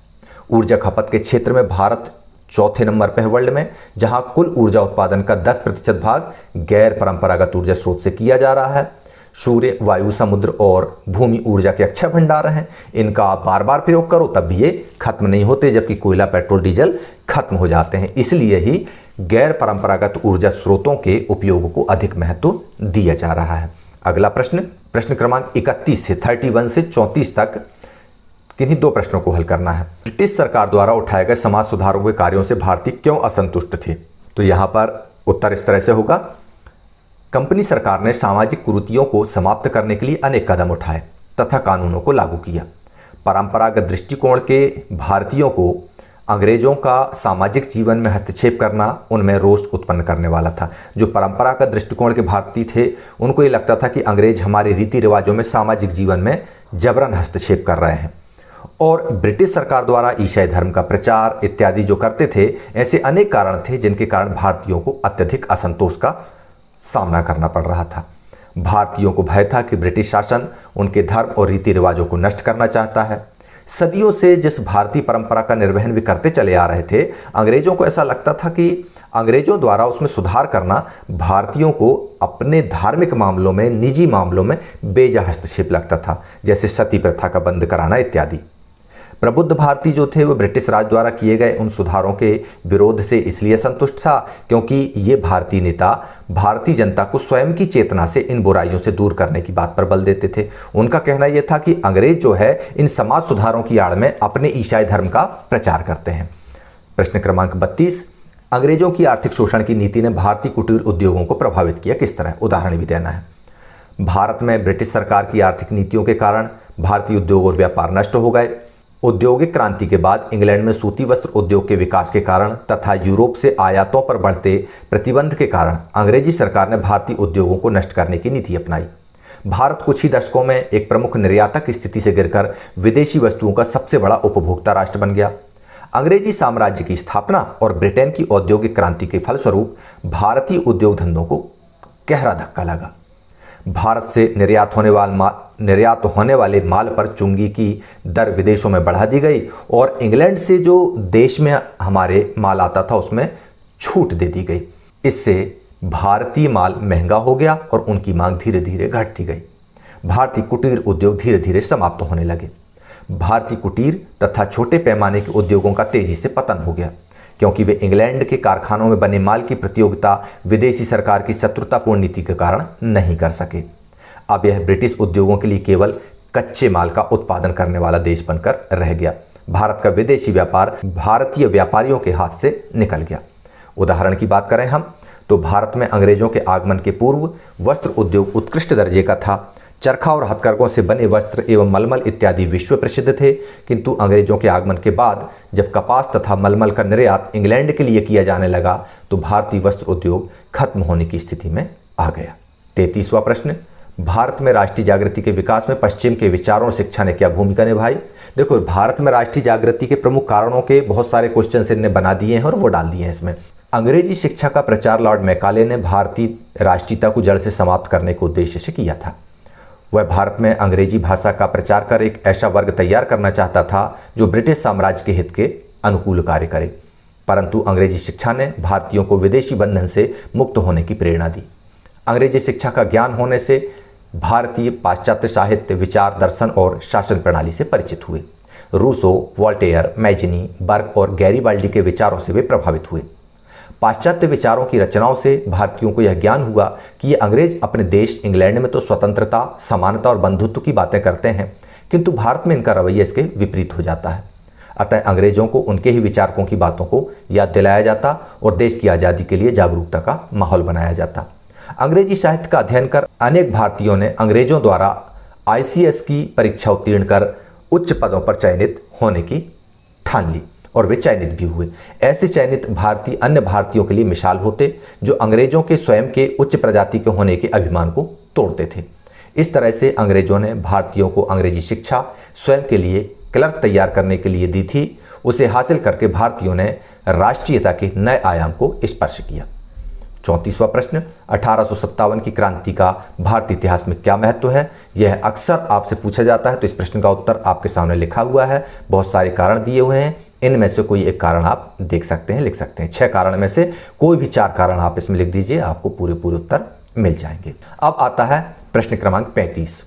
ऊर्जा खपत के क्षेत्र में भारत चौथे नंबर पर है वर्ल्ड में, जहां कुल ऊर्जा उत्पादन का 10% भाग गैर परंपरागत ऊर्जा स्रोत से किया जा रहा है। सूर्य, वायु, समुद्र और भूमि ऊर्जा के अक्षय भंडार हैं। इनका आप बार बार प्रयोग करो तब भी ये खत्म नहीं होते, जबकि कोयला, पेट्रोल, डीजल खत्म हो जाते हैं। इसलिए ही गैर परंपरागत ऊर्जा स्रोतों के उपयोग को अधिक महत्व दिया जा रहा है। अगला प्रश्न, प्रश्न क्रमांक 31 से 31 से 34 तक किन्हीं दो प्रश्नों को हल करना है। ब्रिटिश सरकार द्वारा उठाए गए समाज सुधारों के कार्यों से भारतीय क्यों असंतुष्ट थे? तो यहां पर उत्तर इस तरह से होगा। कंपनी सरकार ने सामाजिक कुरीतियों को समाप्त करने के लिए अनेक कदम उठाए तथा कानूनों को लागू किया। परंपरागत दृष्टिकोण के भारतीयों को अंग्रेजों का सामाजिक जीवन में हस्तक्षेप करना उनमें रोष उत्पन्न करने वाला था। जो परंपरागत दृष्टिकोण के भारतीय थे उनको ये लगता था कि अंग्रेज हमारे रीति रिवाजों में, सामाजिक जीवन में जबरन हस्तक्षेप कर रहे हैं। और ब्रिटिश सरकार द्वारा ईसाई धर्म का प्रचार इत्यादि जो करते थे, ऐसे अनेक कारण थे जिनके कारण भारतीयों को अत्यधिक असंतोष का सामना करना पड़ रहा था। भारतीयों को भय था कि ब्रिटिश शासन उनके धर्म और रीति रिवाजों को नष्ट करना चाहता है। सदियों से जिस भारतीय परंपरा का निर्वहन भी करते चले आ रहे थे, अंग्रेजों को ऐसा लगता था कि अंग्रेजों द्वारा उसमें सुधार करना भारतीयों को अपने धार्मिक मामलों में, निजी मामलों में बेजा हस्तक्षेप लगता था, जैसे सती प्रथा का बंद कराना इत्यादि। प्रबुद्ध भारतीय जो थे वो ब्रिटिश राज द्वारा किए गए उन सुधारों के विरोध से इसलिए संतुष्ट था क्योंकि ये भारतीय नेता भारतीय जनता को स्वयं की चेतना से इन बुराइयों से दूर करने की बात पर बल देते थे। उनका कहना यह था कि अंग्रेज जो है इन समाज सुधारों की आड़ में अपने ईसाई धर्म का प्रचार करते हैं। प्रश्न क्रमांक 32, अंग्रेजों की आर्थिक शोषण की नीति ने भारतीय कुटीर उद्योगों को प्रभावित किया, किस तरह? उदाहरण भी देना है। भारत में ब्रिटिश सरकार की आर्थिक नीतियों के कारण भारतीय उद्योग और व्यापार नष्ट हो गए। औद्योगिक क्रांति के बाद इंग्लैंड में सूती वस्त्र उद्योग के विकास के कारण तथा यूरोप से आयातों पर बढ़ते प्रतिबंध के कारण अंग्रेजी सरकार ने भारतीय उद्योगों को नष्ट करने की नीति अपनाई। भारत कुछ ही दशकों में एक प्रमुख निर्यातक की स्थिति से गिरकर विदेशी वस्तुओं का सबसे बड़ा उपभोक्ता राष्ट्र बन गया। अंग्रेजी साम्राज्य की स्थापना और ब्रिटेन की औद्योगिक क्रांति के फलस्वरूप भारतीय उद्योग धंधों को गहरा धक्का लगा। भारत से निर्यात होने वाले माल पर चुंगी की दर विदेशों में बढ़ा दी गई और इंग्लैंड से जो देश में हमारे माल आता था उसमें छूट दे दी गई। इससे भारतीय माल महंगा हो गया और उनकी मांग धीरे धीरे घटती गई। भारतीय कुटीर उद्योग धीरे धीरे समाप्त होने लगे। भारतीय कुटीर तथा छोटे पैमाने के उद्योगों का तेजी से पतन हो गया क्योंकि वे इंग्लैंड के कारखानों में बने माल की प्रतियोगिता विदेशी सरकार की शत्रुतापूर्ण नीति के कारण नहीं कर सके। अब यह ब्रिटिश उद्योगों के लिए केवल कच्चे माल का उत्पादन करने वाला देश बनकर रह गया। भारत का विदेशी व्यापार भारतीय व्यापारियों के हाथ से निकल गया। उदाहरण की बात करें हम तो भारत में अंग्रेजों के आगमन के पूर्व वस्त्र उद्योग उत्कृष्ट दर्जे का था। चरखा और हथकरघों से बने वस्त्र एवं मलमल इत्यादि विश्व प्रसिद्ध थे, किंतु अंग्रेजों के आगमन के बाद जब कपास तथा मलमल का निर्यात इंग्लैंड के लिए किया जाने लगा तो भारतीय वस्त्र उद्योग खत्म होने की स्थिति में आ गया। 33वां प्रश्न, भारत में राष्ट्रीय जागृति के विकास में पश्चिम के विचारों और शिक्षा ने क्या भूमिका निभाई? देखो, भारत में राष्ट्रीय जागृति के प्रमुख कारणों के बहुत सारे क्वेश्चन इनने बना दिए हैं और वो डाल दिए हैं इसमें। अंग्रेजी शिक्षा का प्रचार लॉर्ड मैकाले ने भारतीय राष्ट्रीयता को जड़ से समाप्त करने के उद्देश्य से किया था। वह भारत में अंग्रेजी भाषा का प्रचार कर एक ऐसा वर्ग तैयार करना चाहता था जो ब्रिटिश साम्राज्य के हित के अनुकूल कार्य करे, परंतु अंग्रेजी शिक्षा ने भारतीयों को विदेशी बंधन से मुक्त होने की प्रेरणा दी। अंग्रेजी शिक्षा का ज्ञान होने से भारतीय पाश्चात्य साहित्य, विचार, दर्शन और शासन प्रणाली से परिचित हुए। रूसो, वॉल्टेयर, मैजिनी, बर्ग और गैरीबाल्डी के विचारों से वे प्रभावित हुए। पाश्चात्य विचारों की रचनाओं से भारतीयों को यह ज्ञान हुआ कि ये अंग्रेज अपने देश इंग्लैंड में तो स्वतंत्रता, समानता और बंधुत्व की बातें करते हैं, किंतु भारत में इनका रवैया इसके विपरीत हो जाता है। अतः अंग्रेजों को उनके ही विचारकों की बातों को याद दिलाया जाता और देश की आज़ादी के लिए जागरूकता का माहौल बनाया जाता। अंग्रेजी साहित्य का अध्ययन कर अनेक भारतीयों ने अंग्रेजों द्वारा ICS की परीक्षा उत्तीर्ण कर उच्च पदों पर चयनित होने की ठान ली और वे चयनित भी हुए। ऐसे चयनित भारतीय अन्य भारतीयों के लिए मिसाल होते जो अंग्रेजों के स्वयं के उच्च प्रजाति के होने के अभिमान को तोड़ते थे। इस तरह से अंग्रेजों ने भारतीयों को अंग्रेजी शिक्षा स्वयं के लिए क्लर्क तैयार करने के लिए दी थी। उसे हासिल करके भारतीयों ने राष्ट्रीयता के नए आयाम को स्पर्श किया। 34वां प्रश्न, 1857 की क्रांति का भारतीय इतिहास में क्या महत्व है? यह अक्सर आपसे पूछा जाता है, तो इस प्रश्न का उत्तर आपके सामने लिखा हुआ है। बहुत सारे कारण दिए हुए हैं, इनमें से कोई एक कारण आप देख सकते हैं, लिख सकते हैं। 6 कारण में से कोई भी 4 कारण आप इसमें लिख दीजिए, आपको पूरे उत्तर मिल जाएंगे। अब आता है प्रश्न क्रमांक 35।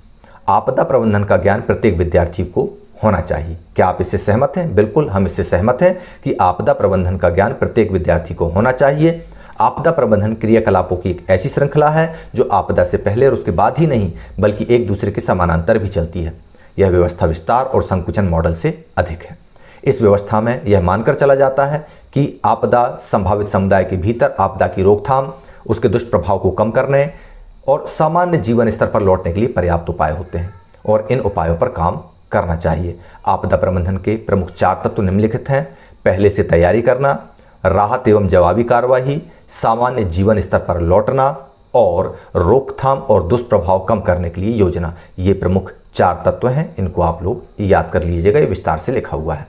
आपदा प्रबंधन का ज्ञान प्रत्येक विद्यार्थी को होना चाहिए। क्या आप इससे सहमत हैं? बिल्कुल, हम इससे सहमत हैं कि आपदा प्रबंधन का ज्ञान प्रत्येक विद्यार्थी को होना चाहिए। आपदा प्रबंधन क्रियाकलापों की एक ऐसी श्रृंखला है जो आपदा से पहले और उसके बाद ही नहीं बल्कि एक दूसरे के समानांतर भी चलती है। यह व्यवस्था विस्तार और संकुचन मॉडल से अधिक है। इस व्यवस्था में यह मानकर चला जाता है कि आपदा संभावित समुदाय के भीतर आपदा की रोकथाम, उसके दुष्प्रभाव को कम करने और सामान्य जीवन स्तर पर लौटने के लिए पर्याप्त उपाय होते हैं और इन उपायों पर काम करना चाहिए। आपदा प्रबंधन के प्रमुख 4 तत्व निम्नलिखित हैं। पहले से तैयारी करना, राहत एवं जवाबी कार्यवाही, सामान्य जीवन स्तर पर लौटना और रोकथाम और दुष्प्रभाव कम करने के लिए योजना। ये प्रमुख 4 तत्व हैं, इनको आप लोग याद कर लीजिएगा, ये विस्तार से लिखा हुआ है।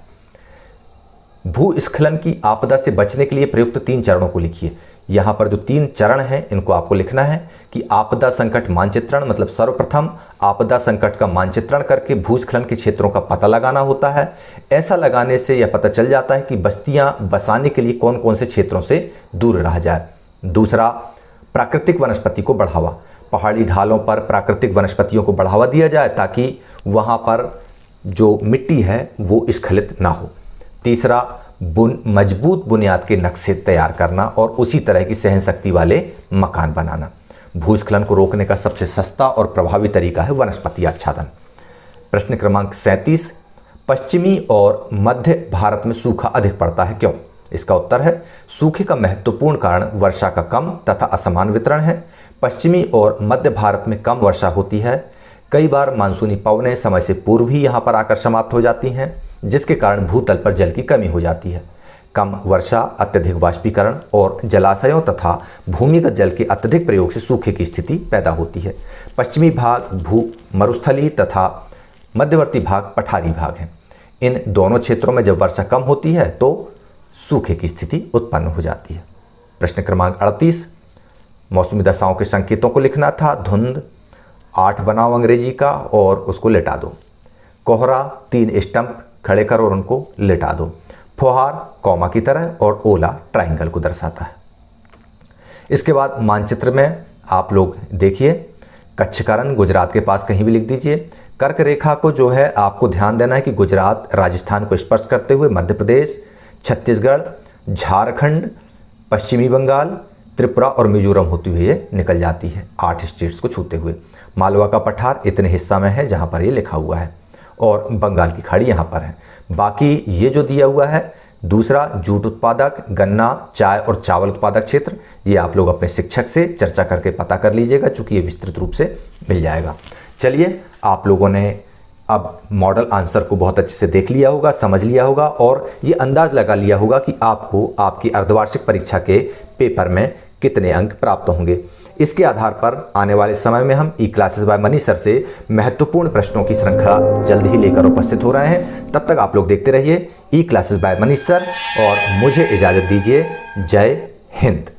भूस्खलन की आपदा से बचने के लिए प्रयुक्त 3 चरणों को लिखिए। यहाँ पर जो 3 चरण हैं इनको आपको लिखना है कि आपदा संकट मानचित्रण, मतलब सर्वप्रथम आपदा संकट का मानचित्रण करके भूस्खलन के क्षेत्रों का पता लगाना होता है। ऐसा लगाने से यह पता चल जाता है कि बस्तियां बसाने के लिए कौन कौन से क्षेत्रों से दूर रहा जाए। दूसरा, प्राकृतिक वनस्पति को बढ़ावा, पहाड़ी ढालों पर प्राकृतिक वनस्पतियों को बढ़ावा दिया जाए ताकि वहाँ पर जो मिट्टी है वो स्खलित ना हो। तीसरा, मजबूत बुनियाद के नक्शे तैयार करना और उसी तरह की सहन शक्ति वाले मकान बनाना। भूस्खलन को रोकने का सबसे सस्ता और प्रभावी तरीका है वनस्पति आच्छादन। प्रश्न क्रमांक 37, पश्चिमी और मध्य भारत में सूखा अधिक पड़ता है, क्यों? इसका उत्तर है, सूखे का महत्वपूर्ण कारण वर्षा का कम तथा असमान वितरण है। पश्चिमी और मध्य भारत में कम वर्षा होती है। कई बार मानसूनी पवनें समय से पूर्व ही यहाँ पर आकर समाप्त हो जाती हैं, जिसके कारण भूतल पर जल की कमी हो जाती है। कम वर्षा, अत्यधिक वाष्पीकरण और जलाशयों तथा भूमिगत जल के अत्यधिक प्रयोग से सूखे की स्थिति पैदा होती है। पश्चिमी भाग मरुस्थली तथा मध्यवर्ती भाग पठारी भाग हैं। इन दोनों क्षेत्रों में जब वर्षा कम होती है तो सूखे की स्थिति उत्पन्न हो जाती है। प्रश्न क्रमांक 38, मौसमी दशाओं के संकेतों को लिखना था। धुंध 8 बनाओ अंग्रेजी का और उसको लेटा दो। कोहरा 3 स्टंप खड़े कर और उनको लेटा दो। फुहार कॉमा की तरह और ओला ट्रायंगल को दर्शाता है। इसके बाद मानचित्र में आप लोग देखिए, कच्छकरण गुजरात के पास कहीं भी लिख दीजिए। कर्क रेखा को जो है आपको ध्यान देना है कि गुजरात राजस्थान को स्पर्श करते हुए मध्य प्रदेश, छत्तीसगढ़, झारखंड, पश्चिमी बंगाल, त्रिपुरा और मिजोरम होती हुई ये निकल जाती है 8 स्टेट्स को छूते हुए। मालवा का पठार इतने हिस्सा में है जहाँ पर ये लिखा हुआ है और बंगाल की खाड़ी यहाँ पर है। बाकी ये जो दिया हुआ है, दूसरा जूट उत्पादक, गन्ना, चाय और चावल उत्पादक क्षेत्र, ये आप लोग अपने शिक्षक से चर्चा करके पता कर लीजिएगा, चूँकि ये विस्तृत रूप से मिल जाएगा। चलिए, आप लोगों ने अब मॉडल आंसर को बहुत अच्छे से देख लिया होगा, समझ लिया होगा और ये अंदाज लगा लिया होगा कि आपको आपकी अर्धवार्षिक परीक्षा के पेपर में कितने अंक प्राप्त होंगे। इसके आधार पर आने वाले समय में हम ई क्लासेस बाय मनीष सर से महत्वपूर्ण प्रश्नों की श्रृंखला जल्द ही लेकर उपस्थित हो रहे हैं। तब तक आप लोग देखते रहिए ई क्लासेस बाय मनीष सर और मुझे इजाज़त दीजिए। जय हिंद।